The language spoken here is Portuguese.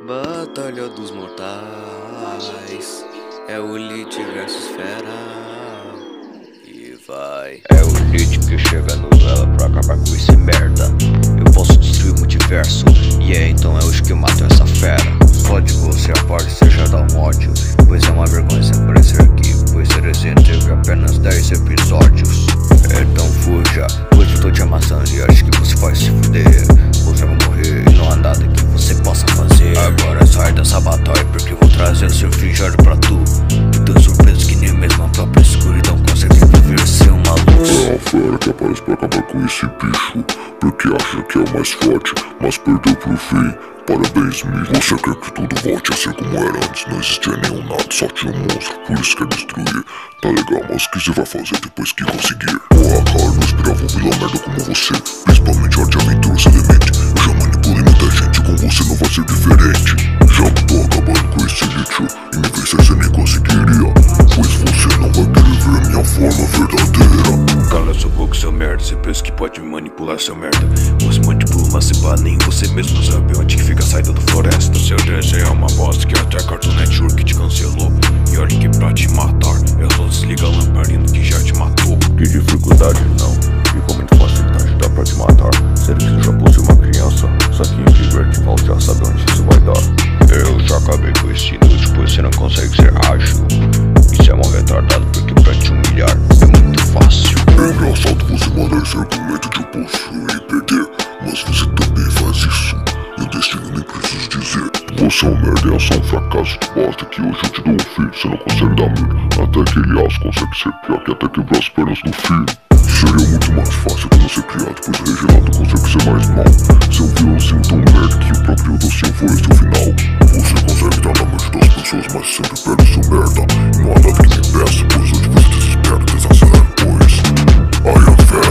Batalha dos mortais, é o Elite versus Fera. E vai. É o Elite que chega no ela pra acabar com esse merda. Eu posso destruir o multiverso, então é hoje que eu mato essa fera. Só de você aparecer já dá um ódio, pois é uma vergonha se aparecer aqui, pois ser recente teve apenas 10 episódios. Então fuja, pois eu tô te amassando e acho que você vai se fuder. Você vai morrer e não há nada que você possa fazer. Agora sai dessa batalha porque eu vou trazer seu finjado pra tu. E tô surpreso que nem mesmo a própria escuridão consegue viver sem uma luz. É uma fera que aparece pra acabar com esse bicho, porque acha que é o mais forte, mas perdeu pro fim. Parabéns, Mi. Você quer que tudo volte a ser como era antes? Não existia nenhum nada, só tinha um monstro, por isso quer destruir. Tá legal, mas o que você vai fazer depois que conseguir? Porra, cara, não esperava um vilão merda como você, principalmente Hora de Aventura Semente. Eu já manipulei muita gente, com você não vai ser diferente. Já tô acabando com esse lixo, e me vencer você nem conseguiria, pois você não vai querer ver a minha forma verdadeira. Cala sua boca, seu merda, você pensa que pode me manipular, seu merda. Você manipula, mas se pá, nem você mesmo sabe onde que fica a saída da floresta. Seu desenho é uma bosta que até a Cartoon Network te cancelou. E olha que pra te matar, eu só desliga a lamparina que já te matou. Que dificuldade não, e com muita facilidade dá pra te matar. Sendo que você já possui uma criança, só que em Libertyval já sabe onde isso vai dar. Eu já acabei com esse inútil, pois você não consegue ser ágil. Isso é um retardado porque pra te humilhar é muito fácil. É engraçado você mandar esse argumento de eu possuir e perder, mas você também faz isso. E o destino nem preciso dizer. Você é um merda e é só um fracasso de bosta que hoje eu te dou um fim. Você não consegue dar medo, até que ele consegue ser pior que até quebrar as pernas do fim. Seria muito mais fácil de você criado, pois o Reginaldo consegue ser mais mal. Seu vilãozinho tão merda que o próprio docinho foi seu final. Você consegue estar na mente das pessoas, mas sempre perde seu merda. E não há nada que me impeça, pois hoje você desespera, desacelera, pois I am fera.